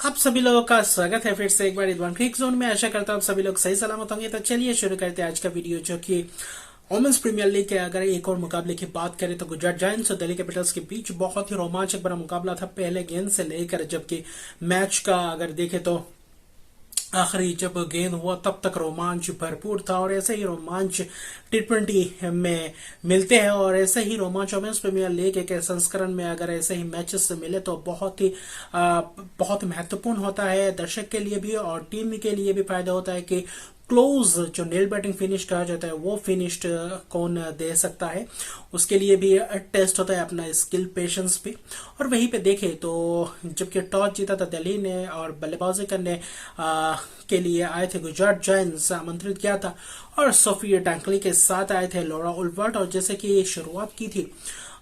आप सभी लोगों का स्वागत है फिर से एक बार रिदवान क्रिक जोन में। आशा करता हूँ आप सभी लोग सही सलामत होंगे। तो चलिए शुरू करते हैं आज का वीडियो, जो कि वुमेन्स प्रीमियर लीग के अगर एक और मुकाबले की बात करें तो गुजरात जायंट्स और दिल्ली कैपिटल्स के बीच बहुत ही रोमांचक बड़ा मुकाबला था पहले गेंद से लेकर, जबकि मैच का अगर देखें तो आखिरी जब गेंद हुआ तब तक रोमांच भरपूर था। और ऐसे ही रोमांच T20 में मिलते हैं और ऐसे ही रोमांच वुमेन्स प्रीमियर लीग के संस्करण में अगर ऐसे ही मैचेस मिले तो बहुत महत्वपूर्ण होता है दर्शक के लिए भी और टीम के लिए भी फायदा होता है कि क्लोज जो नेल बैटिंग फिनिश कहा जाता है वो फिनिश्ड कौन दे सकता है, उसके लिए भी टेस्ट होता है अपना स्किल पेशेंस भी। और वहीं पे देखे तो जबकि टॉस जीता था दिल्ली ने और बल्लेबाजी करने के लिए आए थे गुजरात जायंट्स, आमंत्रित किया था और सोफिया डंकली के साथ आए थे लॉरा उल्वर्ट। और जैसे कि शुरुआत की थी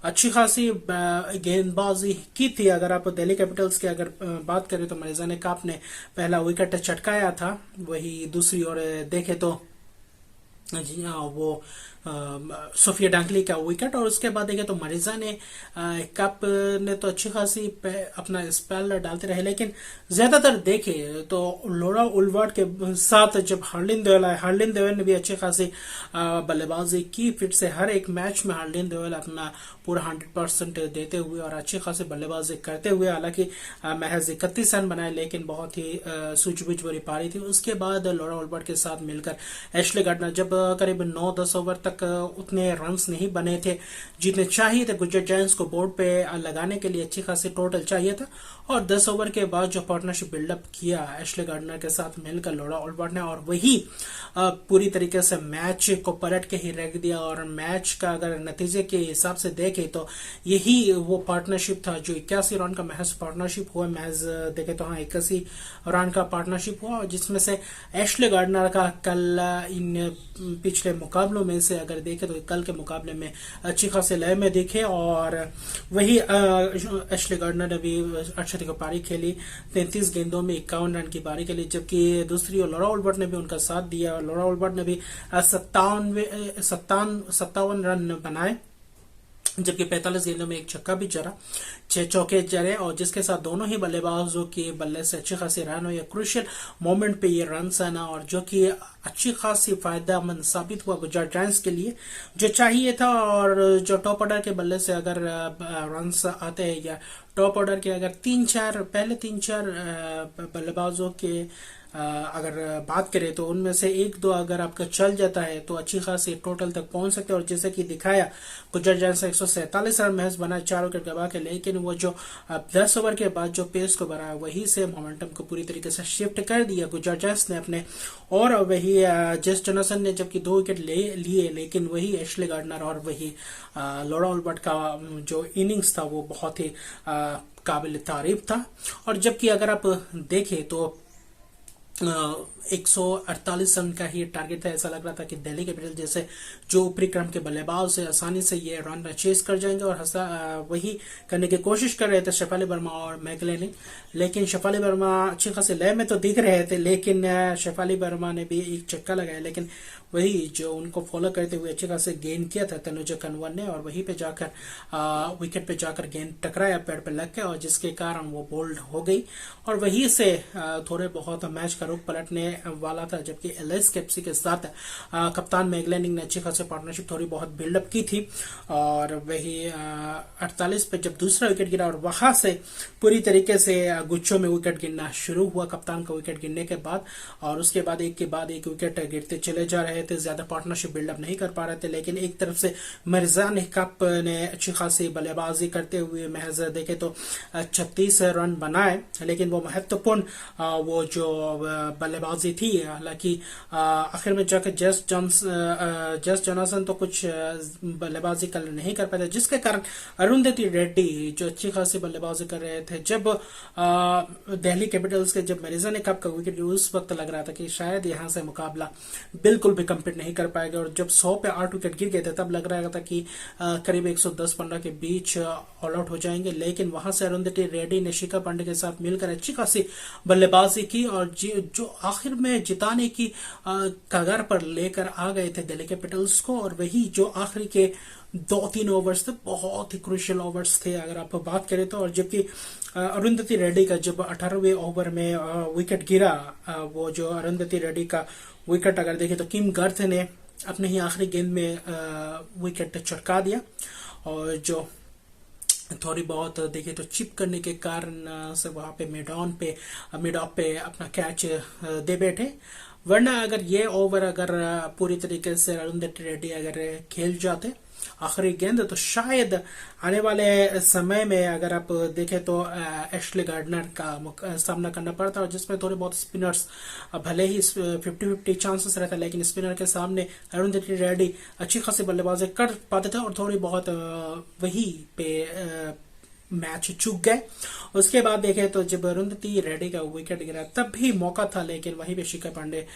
अच्छी खासी गेंदबाजी की थी। अगर आप दिल्ली कैपिटल्स की अगर बात करें तो मरिजान काप ने पहला विकेट चटकाया था, वही दूसरी ओर देखे तो जी हाँ वो सोफिया डांकली का विकेट। और उसके बाद देखे तो मरीजा ने कप ने तो अच्छी खासी अपना स्पेल डालते रहे, लेकिन ज्यादातर देखे तो लोरा उल्वर्ट के साथ जब हार्लिन देवल आए, हार्लिन देवल ने भी अच्छी खासी बल्लेबाजी की। फिर से हर एक मैच में हार्लिन देवल अपना पूरा 100% देते हुए और अच्छी खासी बल्लेबाजी करते हुए, हालांकि महज 31 रन बनाए लेकिन बहुत ही सूझबूझ भरी पारी थी। उसके बाद लोरा उल्वर्ट के साथ मिलकर एशले गार्डनर जब करीब 9-10 ओवर तक उतने रन्स नहीं बने थे जितने चाहिए थे, गुजरात जायंट्स को बोर्ड पे लगाने के लिए अच्छी खासी टोटल चाहिए था। और 10 ओवर के बाद जो पार्टनरशिप बिल्डअप किया एशले गार्डनर के साथ मिलकर लोरा उल्वर्ट ने, और वही पूरी तरीके से मैच को पलट के ही रख दिया। और मैच का अगर नतीजे के हिसाब से देखे तो यही वो पार्टनरशिप था जो 81 रन का महज पार्टनरशिप हुआ। महज देखे तो हाँ 81 रन का पार्टनरशिप हुआ, जिसमें से एशले गार्डनर का कल इन पिछले मुकाबलों में से अगर देखे तो कल के मुकाबले में अच्छी खासी लय में दिखे। और वही एशले गार्डनर ने भी अच्छी पारी खेली, 33 गेंदों में 51 रन की पारी खेली, जबकि दूसरी ओर लोरा उल्वर्ट ने भी उनका साथ दिया। लोरा उल्वर्ट ने भी 57 रन बनाए, जबकि 45 गेंदों में एक छक्का भी जरा, 6 चौके जरे, और जिसके साथ दोनों ही बल्लेबाजों के बल्ले से अच्छी खासी रन हुई। क्रूशियल मोमेंट पे ये रन आना और जो कि अच्छी खासी फायदेमंद साबित हुआ गुजरात जायंट्स के लिए, जो चाहिए था। और जो टॉप ऑर्डर के बल्ले से अगर रन आते हैं या टॉप ऑर्डर के अगर पहले तीन चार बल्लेबाजों के अगर बात करें तो उनमें से एक दो अगर आपका चल जाता है तो अच्छी खासी टोटल तक पहुंच सकते हैं। और जैसे कि दिखाया गुजरात जायंट्स 147 रन महज बना 4 विकेट गवा के, लेकिन वो जो 10 ओवर के बाद जो पेस को बढ़ाया वही से मोमेंटम को पूरी तरीके से शिफ्ट कर दिया गुजरात जायंट्स ने अपने। और वही जेस जोनासन ने जबकि 2 विकेट लिए, लेकिन वही एशले गार्डनर और वही लोरा उल्वर्ट का जो इनिंग्स था वो बहुत ही काबिल तारीफ था। और जबकि अगर आप देखें तो 148 रन का ही टारगेट था। ऐसा लग रहा था कि दिल्ली कैपिटल जैसे जो ऊपरी क्रम के बल्लेबाज से आसानी से ये रन चेस कर जाएंगे, और वही करने की कोशिश कर रहे थे शेफाली वर्मा और मैगलेनिंग। लेकिन शेफाली वर्मा अच्छी खासी लय में तो दिख रहे थे, लेकिन शेफाली वर्मा ने भी एक चक्का लगाया, लेकिन वही जो उनको फॉलो करते हुए अच्छे खासे गेंद किया था तनुजा कनवर ने, और वहीं पे जाकर विकेट पे जाकर गेंद टकराया, पैर पे लग गया, और जिसके कारण वो बोल्ड हो गई। और वहीं से थोड़े बहुत मैच का रुख पलटने वाला था, जबकि एलएस केप्सी के साथ कप्तान मैगलेनिंग ने अच्छी खासी पार्टनरशिप थोड़ी बहुत बिल्डअप की थी। और वही 48 पे जब दूसरा विकेट गिरा और वहां से पूरी तरीके से गुच्छों में विकेट गिरना शुरू हुआ कप्तान का विकेट गिरने के बाद, और उसके बाद एक विकेट गिरते चले जा रहे थे, ज्यादा पार्टनरशिप बिल्डअप नहीं कर पा रहे थे। लेकिन एक तरफ से मिर्जान कप ने अच्छी खासी बल्लेबाजी करते हुए महज देखे तो 36 रन बनाए, लेकिन वो महत्वपूर्ण वो जो बल्लेबाजी थी, हालांकि आखिर में जाकर जेस जोनासन तो कुछ बल्लेबाजी कल नहीं कर पाए, जिसके कारण अरुंधति रेड्डी जो अच्छी खासी बल्लेबाजी कर रहे थे, जब दिल्ली कैपिटल्स के जब मरीजा ने कप का विकेट, उस वक्त लग रहा था कि शायद यहां से मुकाबला बिल्कुल भी कंप्लीट नहीं कर पाएगा। और जब 100 पे 8 विकेट गिर गए थे तब लग रहा था कि करीब 110-15 के बीच ऑल आउट हो जाएंगे, लेकिन वहां से अरुंधति रेड्डी ने शिखा पांडे के साथ मिलकर अच्छी खासी बल्लेबाजी की और जो आखिर में जिताने की कगार पर लेकर आ गए थे दिल्ली कैपिटल्स को। और वही जो आखिरी के 2-3 ओवर्स थे, बहुत ही क्रुशियल ओवर्स थे अगर आप बात करें तो। और जबकि अरुंधति रेड्डी का जब 18वें ओवर में विकेट गिरा, वो जो अरुंधति रेड्डी का विकेट अगर देखें तो किम गर्थ ने अपने ही आखिरी गेंद में विकेट चटका दिया, और जो थोड़ी बहुत देखे तो चिप करने के कारण से वहां पे मिड ऑफ पे अपना कैच दे बैठे। वरना अगर ये ओवर अगर पूरी तरीके से अरुंधति रेड्डी अगर खेल जाते आखिरी गेंद, तो शायद आने वाले समय में अगर आप देखें तो एशले गार्डनर का सामना करना पड़ता, और जिसमें थोड़े बहुत स्पिनर्स भले ही 50-50 चांसेस रहता है, लेकिन स्पिनर के सामने अरुंधति रेड्डी अच्छी खासी बल्लेबाजी कर पाते थे और थोड़ी बहुत वही पे मैच चूक गए। उसके बाद देखे तो जब अरुंधति रेड्डी का विकेट गिरा तब भी मौका था, लेकिन वहीं पे शिखर पांडे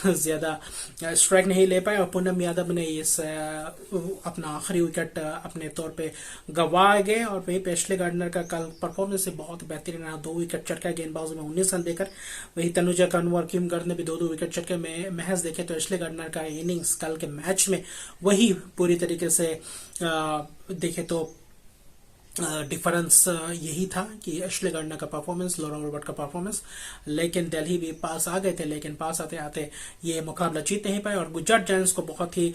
ज्यादा स्ट्राइक नहीं ले पाए, और पूनम यादव ने इस अपना आखिरी विकेट अपने तौर पे गंवा गए। और वहीं पे एशले गार्डनर का कल परफॉर्मेंस बहुत बेहतरीन रहा, 2 विकेट चटका गेंदबाजों में 19 रन देकर। वही तनुजा कनवर, किम गर्थ ने भी 2-2 विकेट चटके में। महज देखे तो एशले गार्डनर का इनिंग्स कल के मैच में वही पूरी तरीके से देखे तो डिफरेंस यही था कि एशले गार्डनर का परफॉर्मेंस, लॉरा रॉबर्ट का परफॉर्मेंस। लेकिन दिल्ली भी पास आ गए थे, लेकिन पास आते आते ये मुकाबला जीत नहीं पाए, और गुजरात जायंट्स को बहुत ही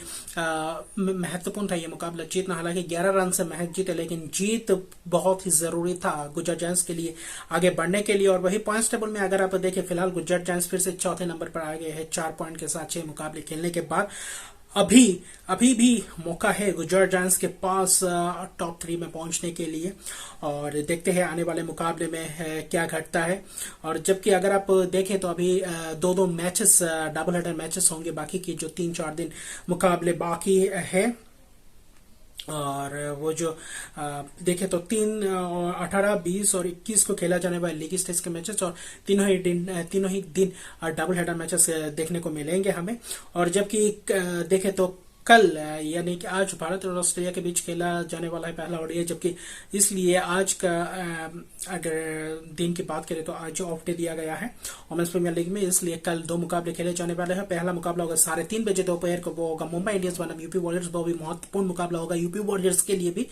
महत्वपूर्ण था ये मुकाबला जीतना। हालांकि 11 रन से मैच जीते, लेकिन जीत बहुत ही जरूरी था गुजरात जायंट्स के लिए आगे बढ़ने के लिए। और वही पॉइंट्स टेबल में अगर आप देखें, फिलहाल गुजरात जायंट्स फिर से चौथे नंबर पर आ गए हैं 4 पॉइंट के साथ 6 मुकाबले खेलने के बाद। अभी भी मौका है गुजरात जायंट्स के पास टॉप 3 में पहुंचने के लिए, और देखते हैं आने वाले मुकाबले में क्या घटता है। और जबकि अगर आप देखें तो अभी 2-2 मैचेस डबल हेडर मैचेस होंगे, बाकी की जो 3-4 दिन मुकाबले बाकी है। और वो जो देखे तो 18, 20 और 21 को खेला जाने वाले लीग स्टेज के मैचेस, और तीनों ही दिन डबल हेडर मैचेस देखने को मिलेंगे हमें। और जबकि देखे तो कल यानी कि आज भारत और ऑस्ट्रेलिया के बीच खेला जाने वाला है पहला ओडीआई, जबकि इसलिए आज का अगर दिन की बात करें तो आज ऑफ डे दिया गया है वुमेन्स प्रीमियर लीग में, इसलिए कल 2 मुकाबले खेले जाने वाले हैं। पहला मुकाबला होगा 3:30 बजे दोपहर को, वो होगा मुंबई इंडियंस बनाम यूपी वॉरियर्स। वो भी महत्वपूर्ण मुकाबला होगा यूपी वॉरियर्स के लिए भी।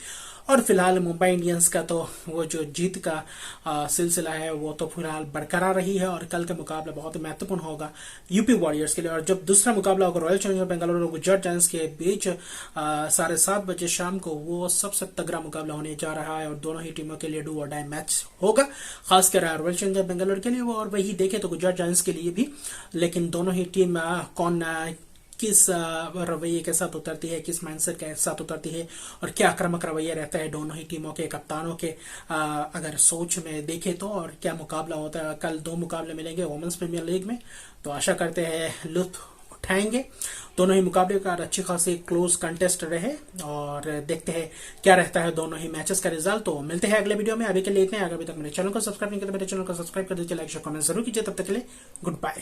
और फिलहाल मुंबई इंडियंस का तो वो जो जीत का सिलसिला है वो तो फिलहाल बरकरार रही है, और कल का मुकाबला बहुत महत्वपूर्ण होगा यूपी वॉरियर्स के लिए। और जब दूसरा मुकाबला होगा रॉयल चैलेंजर्स बेंगलुरु और गुजरात जायंट्स के बीच 7:30 बजे शाम को, वो सबसे तगड़ा मुकाबला होने जा रहा है, और दोनों ही टीमों के लिए डू और डाई मैच होगा, खासकर रॉयल चैलेंजर्स बेंगलुरु के लिए वो, और वही देखे तो गुजरात जायंट्स के लिए भी। लेकिन दोनों ही टीम कौन किस रवैये के साथ उतरती है, किस माइंडसेट के साथ उतरती है, और क्या आक्रामक रवैया रहता है दोनों ही टीमों के कप्तानों के अगर सोच में देखें तो, और क्या मुकाबला होता है। कल 2 मुकाबले मिलेंगे वुमेन्स प्रीमियर लीग में, तो आशा करते हैं लुत्फ उठाएंगे दोनों ही मुकाबले का, अच्छी खासी क्लोज कंटेस्ट रहे, और देखते हैं क्या रहता है दोनों ही मैचेस का रिजल्ट। तो मिलते हैं अगले वीडियो में, अभी के लिए इतने। अगर अभी तक मेरे चैनल को सब्सक्राइब नहीं किया तो मेरे चैनल को सब्सक्राइब कर दीजिए, लाइक शेयर कमेंट जरूर कीजिए। तब तक के लिए गुड बाय।